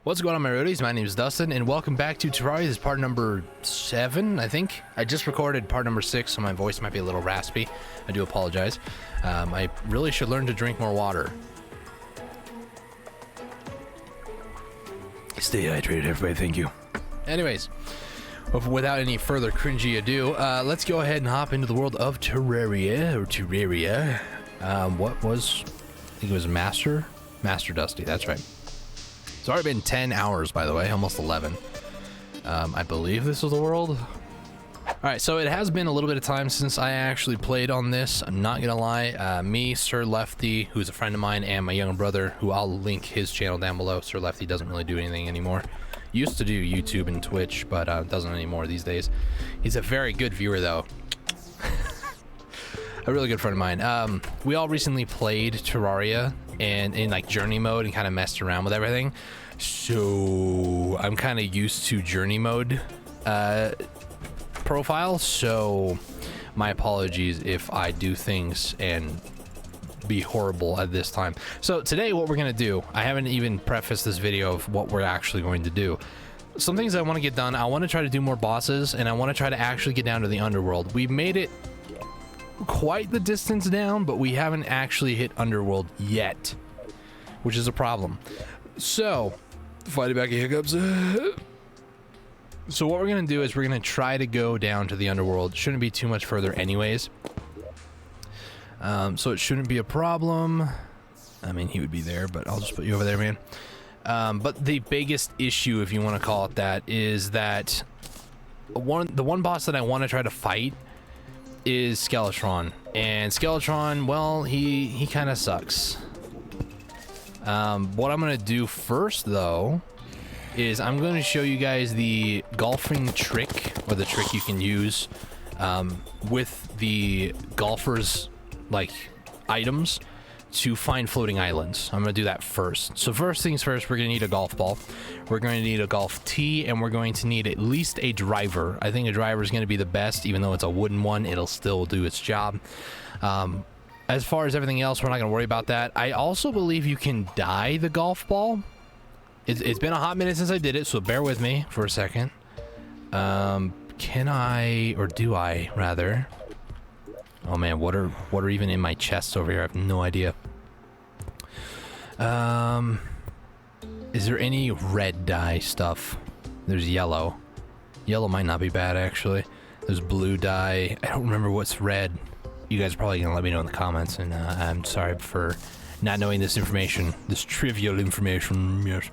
What's going on, my roadies? My name is Dustin, and welcome back to Terraria. This is part number 7, I think. I just recorded part number 6, so my voice might be a little raspy. I do apologize. I really should learn to drink more water. Stay hydrated, everybody. Thank you. Anyways, without any further cringy ado, let's go ahead and hop into the world of Terraria, or Terraria. What was... I think it was Master Dusty, that's right. It's already been 10 hours, by the way, almost 11. I believe this is the world. Alright, so it has been a little bit of time since I actually played on this. I'm not gonna lie. Me, Sir Lefty, who's a friend of mine, and my younger brother, who I'll link his channel down below. Sir Lefty doesn't really do anything anymore. Used to do YouTube and Twitch, but doesn't anymore these days. He's a very good viewer, though. A really good friend of mine. We all recently played Terraria and in like journey mode and kind of messed around with everything. So I'm kind of used to journey mode profile. So my apologies if I do things and be horrible at this time. So today what we're gonna do, I haven't even prefaced this video of what we're actually going to do. Some things I want to get done. I want to try to do more bosses, and I want to try to actually get down to the Underworld. We've made it quite the distance down, but we haven't actually hit Underworld yet, which is a problem. So fighting back hiccups. So what we're gonna do is we're gonna try to go down to the Underworld. Shouldn't be too much further anyways, so it shouldn't be a problem. I mean, he would be there, but I'll just put you over there, man. But the biggest issue, if you want to call it that, is that the one boss that I want to try to fight is Skeletron, and Skeletron, well, he kind of sucks. What I'm gonna do first, though, is I'm going to show you guys the golfing trick, or the trick you can use with the golfers like items to find floating islands. I'm going to do that first. So first things first, we're going to need a golf ball, we're going to need a golf tee, and we're going to need at least a driver. I think a driver is going to be the best. Even though it's a wooden one, it'll still do its job. As far as everything else, we're not going to worry about that. I also believe you can dye the golf ball. It's been a hot minute since I did it, so bear with me for a second. Can I, or do I rather? Oh man, what are even in my chests over here? I have no idea. Is there any red dye stuff? There's yellow. Yellow might not be bad, actually. There's blue dye. I don't remember what's red. You guys are probably gonna let me know in the comments, and I'm sorry for not knowing this information, this trivial information. Yes.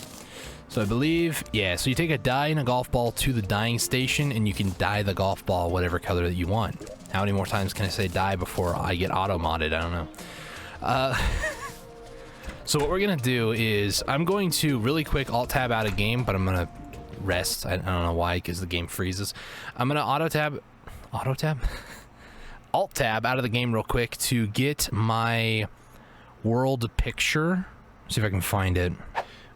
So I believe, yeah, so you take a dye and a golf ball to the dyeing station, and you can dye the golf ball whatever color that you want. How many more times can I say dye before I get auto-modded? I don't know. So what we're going to do is I'm going to really quick alt-tab out of game, but I'm going to rest. I don't know why, because the game freezes. I'm going to alt-tab out of the game real quick to get my world picture. See if I can find it.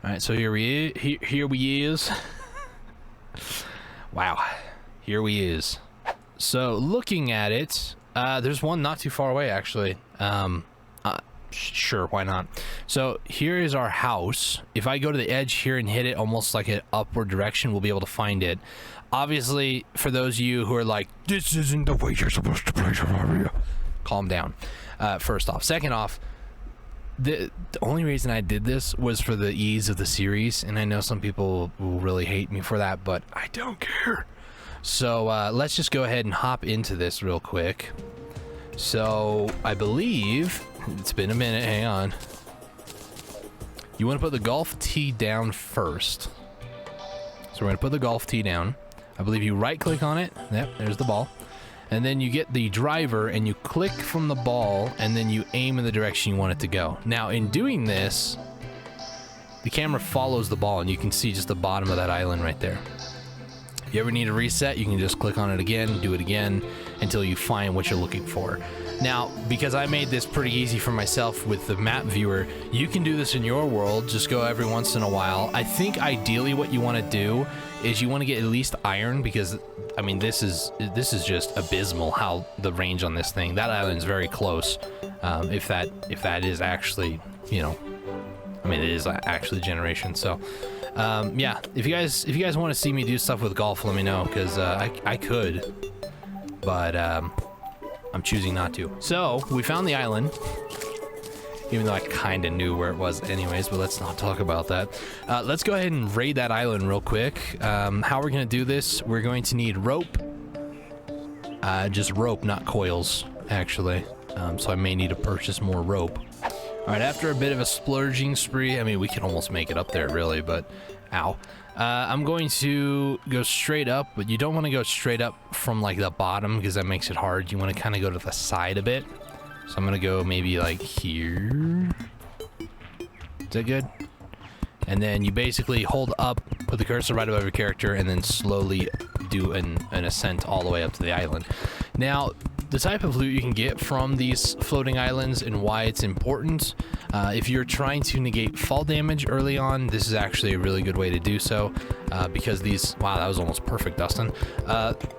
All right, so here we is. Wow, here we is. So looking at it, there's one not too far away, actually. Sure, why not? So here is our house. If I go to the edge here and hit it almost like an upward direction, we'll be able to find it. Obviously, for those of you who are like, this isn't the way you're supposed to play Terraria, calm down. First off. Second off, the only reason I did this was for the ease of the series, and I know some people will really hate me for that, but I don't care. So let's just go ahead and hop into this real quick. So I believe it's been a minute. Hang on. You want to put the golf tee down first. So we're going to put the golf tee down. I believe you right click on it. Yep, there's the ball. And then you get the driver and you click from the ball, and then you aim in the direction you want it to go. Now in doing this, the camera follows the ball, and you can see just the bottom of that island right there. If you ever need a reset, you can just click on it again, do it again, until you find what you're looking for. Now, because I made this pretty easy for myself with the map viewer, you can do this in your world. Just go every once in a while. I think ideally what you want to do is you want to get at least iron, because I mean this is just abysmal how the range on this thing. That island's very close. If that is actually, you know, I mean, it is actually generation. So Yeah, if you guys want to see me do stuff with golf, let me know, because I could, but I'm choosing not to. So we found the island, even though I kind of knew where it was anyways, but let's not talk about that. Let's go ahead and raid that island real quick. How we're gonna do this, we're going to need rope. Just rope, not coils, actually. So I may need to purchase more rope. All right, after a bit of a splurging spree, I mean, we can almost make it up there, really, but ow. I'm going to go straight up, but you don't want to go straight up from, like, the bottom, because that makes it hard. You want to kind of go to the side a bit. So I'm going to go maybe, like, here. Is that good? And then you basically hold up, put the cursor right above your character, and then slowly do an ascent all the way up to the island. Now, the type of loot you can get from these floating islands and why it's important, if you're trying to negate fall damage early on, this is actually a really good way to do so, because these, wow, that was almost perfect, Dustin,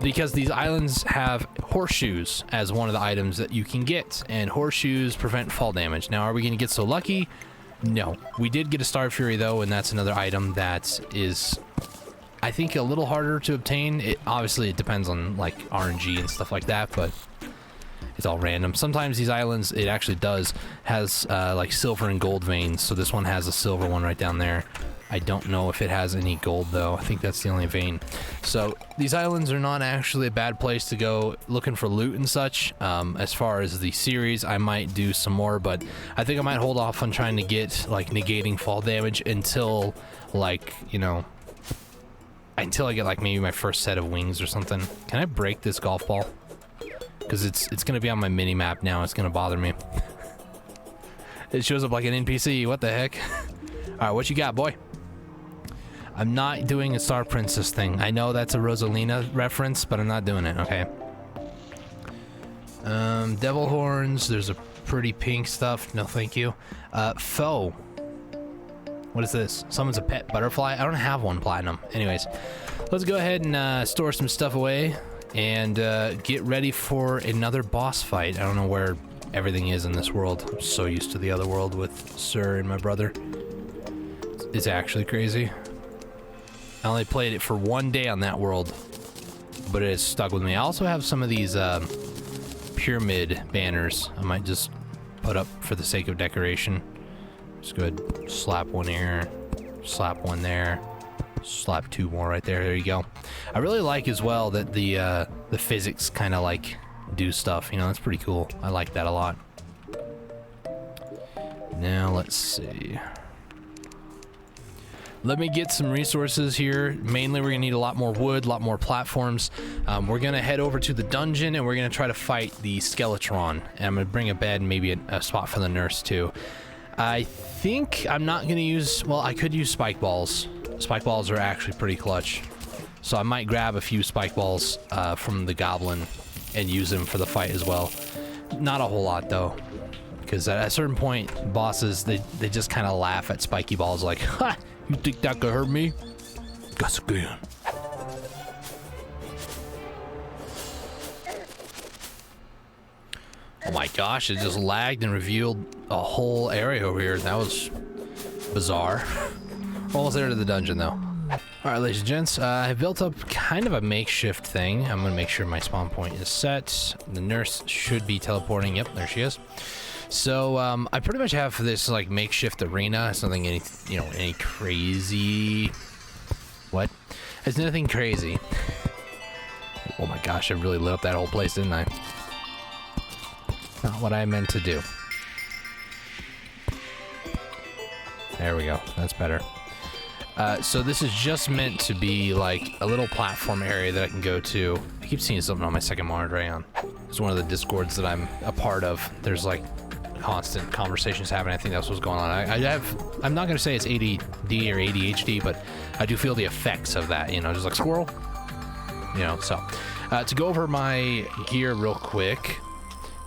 because these islands have horseshoes as one of the items that you can get, and horseshoes prevent fall damage. Now, are we going to get so lucky? No. We did get a Star Fury, though, and that's another item that is, I think, a little harder to obtain. Obviously, it depends on, like, RNG and stuff like that, but it's all random. Sometimes these islands, it actually has like silver and gold veins. So this one has a silver one right down there. I don't know if it has any gold, though. I think that's the only vein. So these islands are not actually a bad place to go looking for loot and such. As far as the series, I might do some more, but I think I might hold off on trying to get, like, negating fall damage until, like, you know, until I get, like, maybe my first set of wings or something. Can I break this golf ball? Because it's going to be on my mini-map now. It's going to bother me. It shows up like an NPC. What the heck? Alright, what you got, boy? I'm not doing a Star Princess thing. I know that's a Rosalina reference, but I'm not doing it, okay? Devil horns. There's a pretty pink stuff. No, thank you. Foe. What is this? Someone's a pet butterfly? I don't have one platinum. Anyways, let's go ahead and store some stuff away and get ready for another boss fight. I don't know where everything is in this world. I'm so used to the other world with Sir and my brother. It's actually crazy. I only played it for one day on that world, but it has stuck with me. I also have some of these pyramid banners I might just put up for the sake of decoration. Just go ahead, slap one here, slap one there, slap two more right there. There you go. I really like as well that the physics kind of like do stuff. You know, that's pretty cool. I like that a lot. Now let's see. Let me get some resources here. Mainly, we're gonna need a lot more wood, a lot more platforms. We're gonna head over to the dungeon and we're gonna try to fight the Skeletron. And I'm gonna bring a bed and maybe a spot for the nurse too. I think I'm not gonna use, well, I could use spike balls. Spike balls are actually pretty clutch. So I might grab a few spike balls from the goblin and use them for the fight as well. Not a whole lot though, because at a certain point, bosses, they just kind of laugh at spiky balls like, ha! You think that could hurt me? Guess again. Oh my gosh, it just lagged and revealed a whole area over here. That was bizarre. Almost there to the dungeon though. Alright, ladies and gents, I've built up kind of a makeshift thing. I'm gonna make sure my spawn point is set. The nurse should be teleporting. Yep, there she is. So, I pretty much have this, like, makeshift arena. It's nothing any crazy... What? It's nothing crazy. Oh my gosh, I really lit up that whole place, didn't I? Not what I meant to do. There we go. That's better. So this is just meant to be, like, a little platform area that I can go to. I keep seeing something on my second monitor right on. It's one of the Discords that I'm a part of. There's, like, constant conversations happening. I think that's what's going on. I'm not gonna say it's ADD or ADHD, but I do feel the effects of that, you know, just like squirrel, you know. So to go over my gear real quick,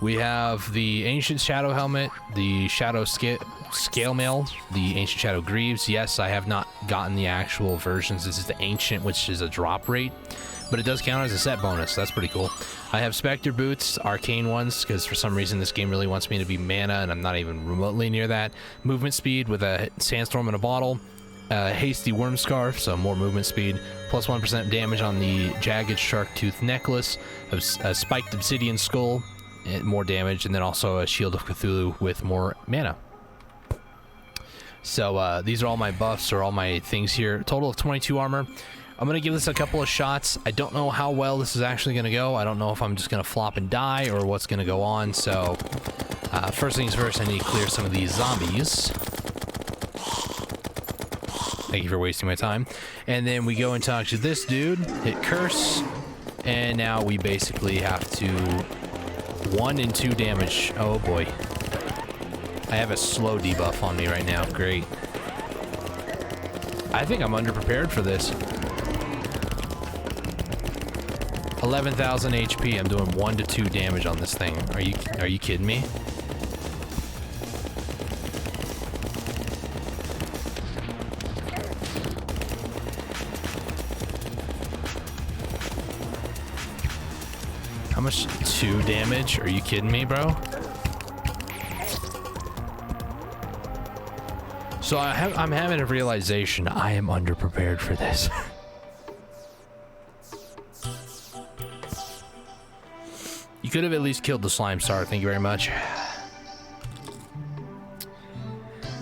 we have the Ancient Shadow Helmet, the Shadow Scale Mail, the Ancient Shadow Greaves. Yes, I have not gotten the actual versions. This is the Ancient, which is a drop rate, but it does count as a set bonus. So that's pretty cool. I have Spectre Boots, arcane ones, because for some reason this game really wants me to be mana, and I'm not even remotely near that. Movement speed with a Sandstorm in a bottle. Hasty Worm Scarf, so more movement speed. Plus 1% damage on the Jagged Shark Tooth Necklace. A Spiked Obsidian Skull, more damage. And then also a Shield of Cthulhu with more mana. So these are all my buffs, or all my things here. Total of 22 armor. I'm going to give this a couple of shots. I don't know how well this is actually going to go. I don't know if I'm just going to flop and die or what's going to go on. So first things first, I need to clear some of these zombies. Thank you for wasting my time. And then we go and talk to this dude, hit curse, and now we basically have to 1 and 2 damage. Oh boy. I have a slow debuff on me right now. Great. I think I'm underprepared for this. 11,000 HP. I'm doing 1 to 2 damage on this thing. Are you kidding me? How much? 2 damage? Are you kidding me, bro? So I'm having a realization. I am underprepared for this. You could have at least killed the slime star. Thank you very much.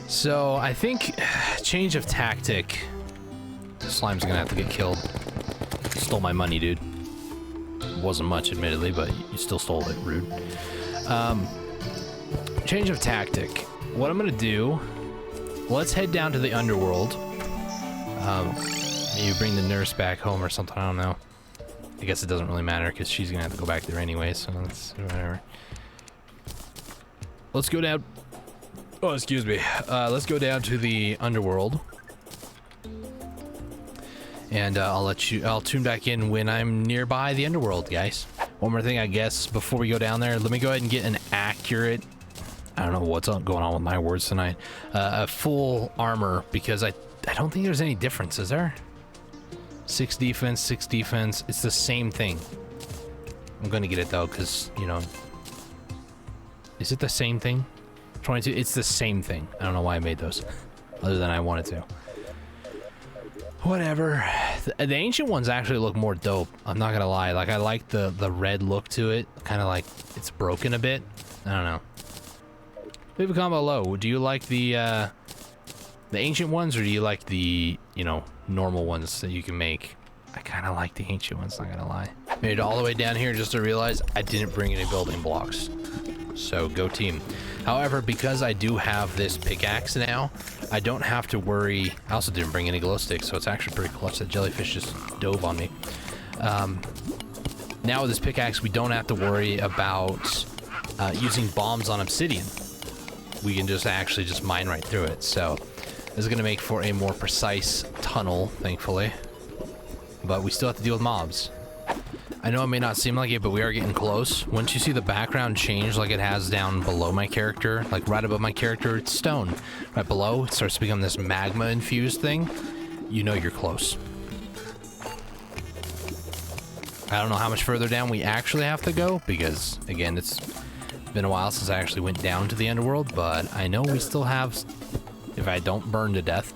So I think change of tactic. The slime's gonna have to get killed. Stole my money, dude. Wasn't much, admittedly, but you still stole it. Rude. Change of tactic. What I'm gonna do, let's head down to the Underworld. Maybe bring the nurse back home or something, I don't know. I guess it doesn't really matter because she's gonna have to go back there anyway, so that's whatever. Let's go down. Oh, excuse me. Let's go down to the Underworld. And I'll tune back in when I'm nearby the Underworld, guys. One more thing, I guess, before we go down there, let me go ahead and get an accurate, I don't know what's going on with my words tonight, a full armor, because I don't think there's any difference, is there? 6 defense, 6 defense, it's the same thing. I'm gonna get it though, because, you know, is it the same thing? 22, it's the same thing. I don't know why I made those, other than I wanted to. Whatever. The ancient ones actually look more dope. I'm not gonna lie. Like, I like the red look to it. Kind of like it's broken a bit. I don't know. Leave a comment below. Do you like the ancient ones, or do you like the, you know, normal ones that you can make? I kind of like the ancient ones, not gonna lie. Made it all the way down here just to realize I didn't bring any building blocks. So go team. However, because I do have this pickaxe now, I don't have to worry. I also didn't bring any glow sticks, so it's actually pretty clutch that jellyfish just dove on me. Now with this pickaxe, we don't have to worry about using bombs on obsidian. We can just actually just mine right through it. So this is going to make for a more precise tunnel, thankfully. But we still have to deal with mobs. I know it may not seem like it, but we are getting close. Once you see the background change like it has down below my character, like right above my character, it's stone. Right below, it starts to become this magma-infused thing. You know you're close. I don't know how much further down we actually have to go, because, again, it's been a while since I actually went down to the Underworld, but I know we still have, if I don't burn to death,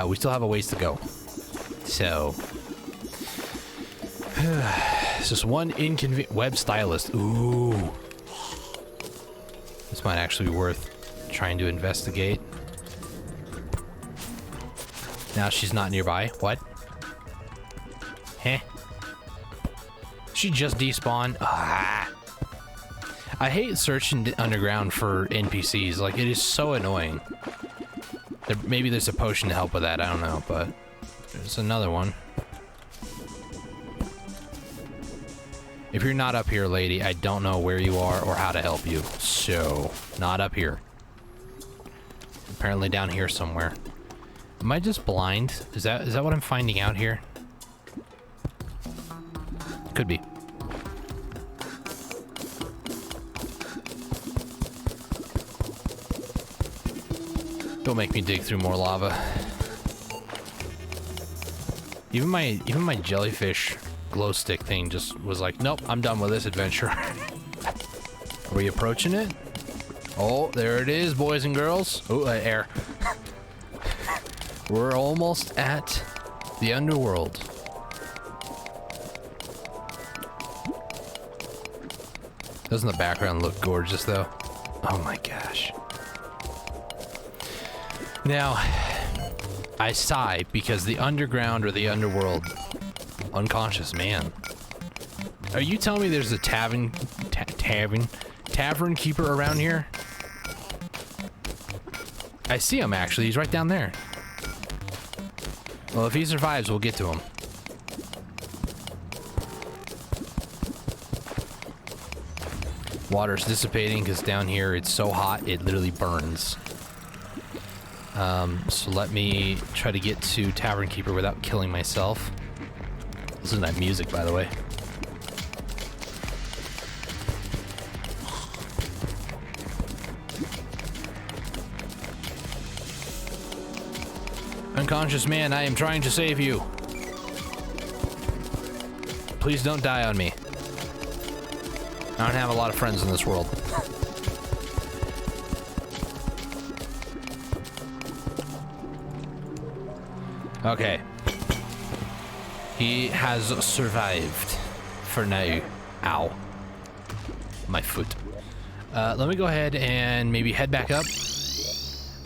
we still have a ways to go. So... it's just one inconvenient web stylist. Ooh. This might actually be worth trying to investigate. Now she's not nearby. What? Heh. She just despawned. Ah. I hate searching underground for NPCs. Like, it is so annoying. Maybe there's a potion to help with that. I don't know, but there's another one. If you're not up here, lady, I don't know where you are or how to help you. So, not up here. Apparently down here somewhere. Am I just blind? Is that what I'm finding out here? Could be. Don't make me dig through more lava. Even my jellyfish glow stick thing just was like, nope, I'm done with this adventure. Are we approaching it? Oh, there it is, boys and girls. Oh, air. We're almost at the Underworld. Doesn't the background look gorgeous, though? Oh my gosh. Now, I sigh because the underground or the underworld, unconscious man. Are you telling me there's a tavern keeper around here? I see him, actually. He's right down there. Well, if he survives, we'll get to him. Water's dissipating because down here it's so hot it literally burns. So let me try to get to Tavern Keeper without killing myself. Listen to that music, by the way. Unconscious man, I am trying to save you. Please don't die on me. I don't have a lot of friends in this world. Okay. He has survived for now. Ow. My foot. Let me go ahead and maybe head back up.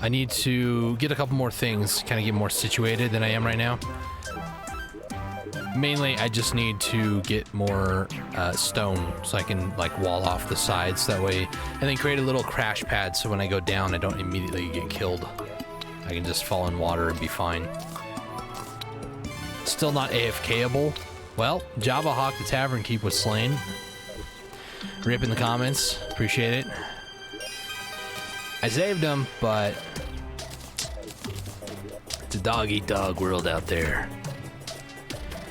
I need to get a couple more things, kind of get more situated than I am right now. Mainly, I just need to get more stone so I can like wall off the sides that way, and then create a little crash pad so when I go down I don't immediately get killed. I can just fall in water and be fine. Still not AFKable. Well, Java Hawk the Tavern Keep was slain. Rip in the comments. Appreciate it. I saved him, but it's a dog-eat-dog world out there.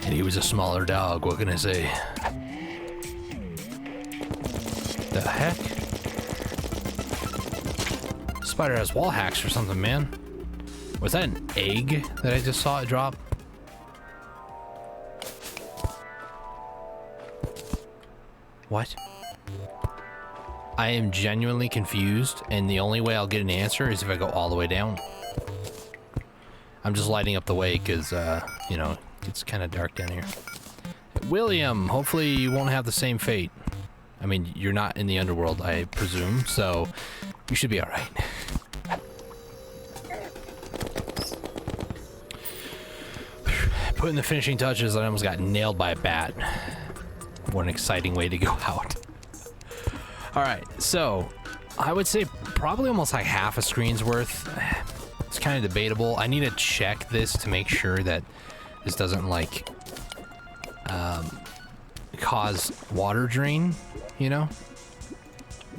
And he was a smaller dog, what can I say? The heck? Spider has wall hacks or something, man. Was that an egg that I just saw it drop? What? I am genuinely confused, and the only way I'll get an answer is if I go all the way down. I'm just lighting up the way because, you know, it's kind of dark down here. William, hopefully you won't have the same fate. I mean, you're not in the underworld, I presume, so you should be alright. Putting the finishing touches, I almost got nailed by a bat. What an exciting way to go out. Alright, so I would say probably almost like half a screen's worth. It's kind of debatable. I need to check this to make sure that this doesn't like cause water drain, you know?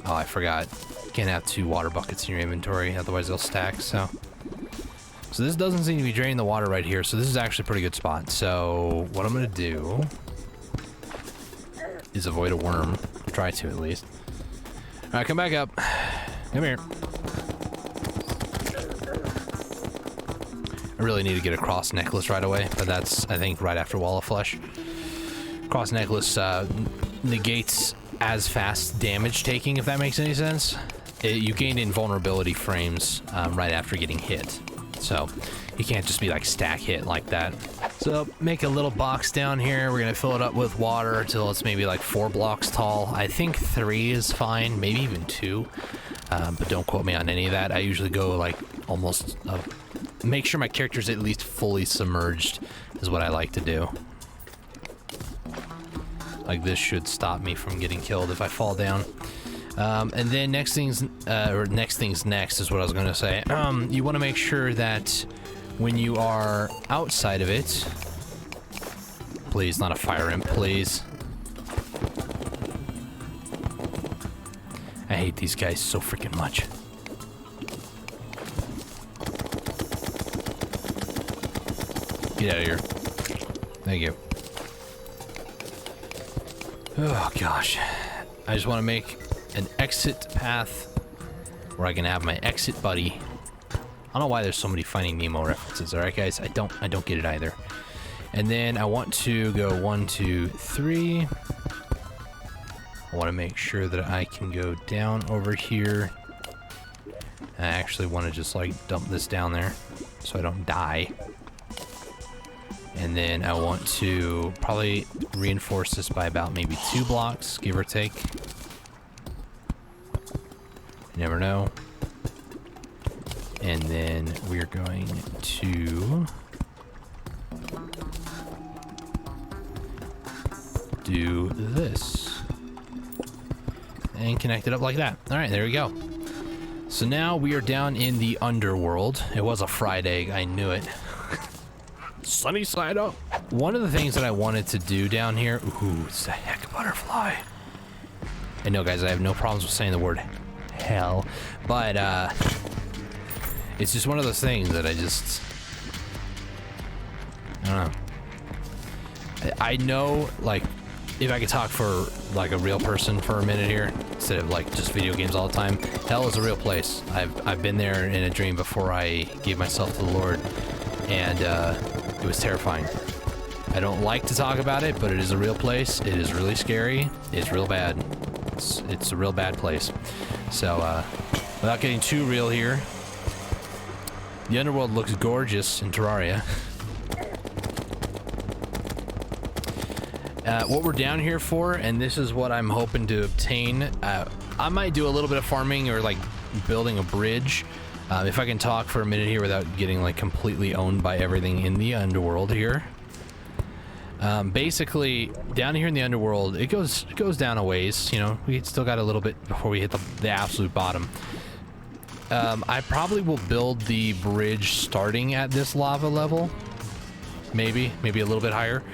Oh, I forgot. You can't have 2 water buckets in your inventory, otherwise they'll stack, so this doesn't seem to be draining the water right here, so this is actually a pretty good spot. So what I'm gonna do is avoid a worm. Try to, at least. Alright, come back up. Come here. I really need to get a cross necklace right away, but that's, I think, right after Wall of Flesh. Cross necklace negates as fast damage taking, if that makes any sense. You gain invulnerability frames right after getting hit. So, you can't just be like stack hit like that. So, make a little box down here. We're gonna fill it up with water until it's maybe like 4 blocks tall. I think 3 is fine, maybe even 2. But don't quote me on any of that. I usually go like almost, make sure my character's at least fully submerged is what I like to do. Like this should stop me from getting killed if I fall down. And then next things next is what I was gonna say. You wanna make sure that when you are outside of it, please, not a fire imp, please. I hate these guys so freaking much. Get out of here. Thank you. Oh gosh. I just want to make an exit path where I can have my exit buddy. I don't know why there's so many Finding Nemo references. Alright guys, I don't get it either. And then I want to go 1, 2, 3. I want to make sure that I can go down over here. I actually want to just like dump this down there. so I don't die. And then I want to probably reinforce this by about maybe 2 blocks, give or take. You never know. And then we're going to do this. And connect it up like that. All right, there we go. So now we are down in the Underworld. It was a fried egg, I knew it. Sunny side up. One of the things that I wanted to do down here, ooh, it's a heck butterfly. I know, guys, I have no problems with saying the word hell, but it's just one of those things that I don't know. I know, like, if I could talk for like a real person for a minute here instead of like just video games all the time, hell is a real place. I've been there in a dream before I gave myself to the Lord, and it was terrifying. I don't like to talk about it, but it is a real place. It is really scary. It's real bad. It's a real bad place. So without getting too real here, the Underworld looks gorgeous in Terraria. What we're down here for, and this is what I'm hoping to obtain, I might do a little bit of farming or like building a bridge. If I can talk for a minute here without getting like completely owned by everything in the Underworld here. Basically, down here in the Underworld, it goes down a ways. You know, we still got a little bit before we hit the absolute bottom. I probably will build the bridge starting at this lava level. Maybe a little bit higher.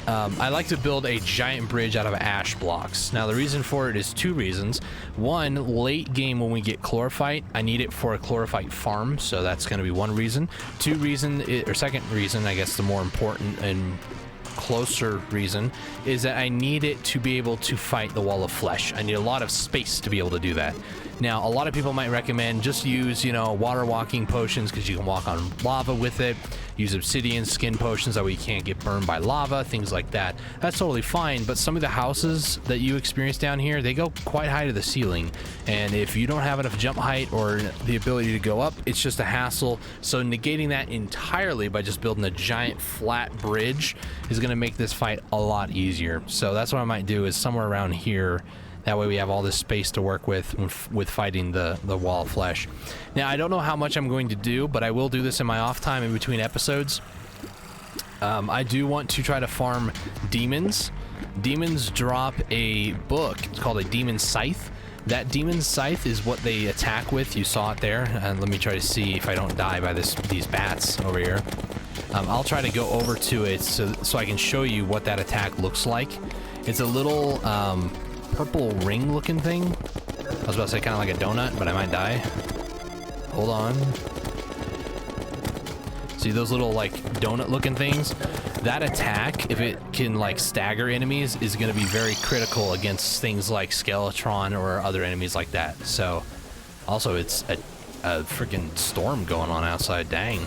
I like to build a giant bridge out of ash blocks. Now, the reason for it is 2 reasons. One, late game when we get chlorophyte, I need it for a chlorophyte farm, so that's going to be one reason. Second reason, I guess the more important and closer reason, is that I need it to be able to fight the wall of flesh. I need a lot of space to be able to do that. Now, a lot of people might recommend just use, you know, water walking potions because you can walk on lava with it. Use obsidian skin potions, that way you can't get burned by lava, things like that. That's totally fine, but some of the houses that you experience down here, they go quite high to the ceiling. And if you don't have enough jump height or the ability to go up, it's just a hassle. So negating that entirely by just building a giant flat bridge is going to make this fight a lot easier. So that's what I might do, is somewhere around here. That way we have all this space to work with fighting the wall of flesh. Now, I don't know how much I'm going to do, but I will do this in my off time in between episodes. I do want to try to farm demons. Demons drop a book. It's called a demon scythe. That demon scythe is what they attack with. You saw it there. And let me try to see if I don't die by these bats over here. I'll try to go over to it so I can show you what that attack looks like. It's a little purple ring looking thing. I was about to say kind of like a donut, but I might die. Hold on. See those little like donut looking things? That attack, if it can like stagger enemies, is going to be very critical against things like Skeletron or other enemies like that. So also it's a freaking storm going on outside. Dang.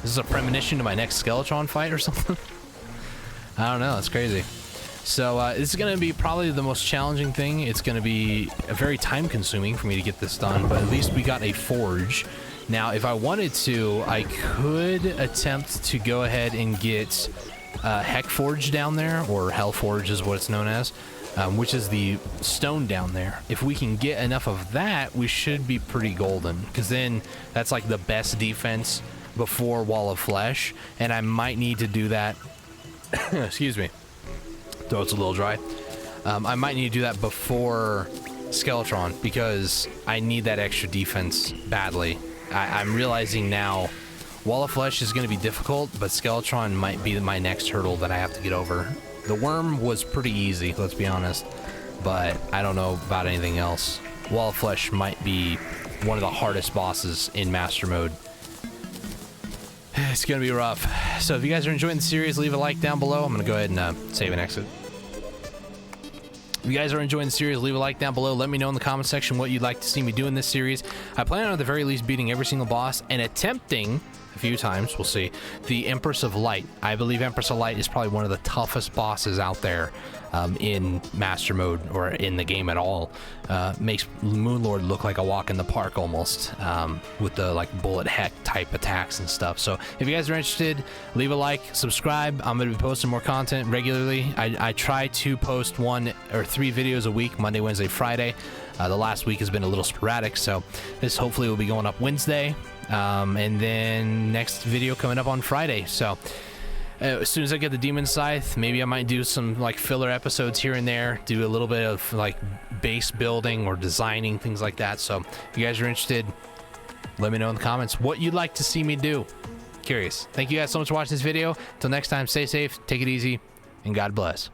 This is a premonition to my next Skeletron fight or something. I don't know. It's crazy. So this is going to be probably the most challenging thing. It's going to be very time consuming for me to get this done, but at least we got a forge. Now, if I wanted to, I could attempt to go ahead and get Heck Forge down there, or Hell Forge is what it's known as, which is the stone down there. If we can get enough of that, we should be pretty golden, because then that's like the best defense before Wall of Flesh, and I might need to do that. Excuse me. Throat's a little dry. I might need to do that before Skeletron because I need that extra defense badly. I'm realizing now Wall of Flesh is going to be difficult, but Skeletron might be my next hurdle that I have to get over. The worm was pretty easy, let's be honest, but I don't know about anything else. Wall of Flesh might be one of the hardest bosses in Master Mode. It's gonna be rough. So if you guys are enjoying the series, leave a like down below. I'm gonna go ahead and save and exit. If you guys are enjoying the series, leave a like down below. Let me know in the comment section what you'd like to see me do in this series. I plan on at the very least beating every single boss and attempting a few times. We'll see. The Empress of Light. I believe Empress of Light is probably one of the toughest bosses out there in Master Mode or in the game at all. Makes Moonlord look like a walk in the park almost, with the like bullet heck type attacks and stuff. So if you guys are interested, leave a like, subscribe. I'm going to be posting more content regularly. I try to post 1 or 3 videos a week, Monday, Wednesday, Friday. The last week has been a little sporadic, so this hopefully will be going up Wednesday, and then next video coming up on Friday. So as soon as I get the Demon Scythe, maybe I might do some like filler episodes here and there, do a little bit of like base building or designing, things like that. So if you guys are interested, let me know in the comments what you'd like to see me do. Curious. Thank you guys so much for watching this video. Until next time, stay safe, take it easy, and God bless.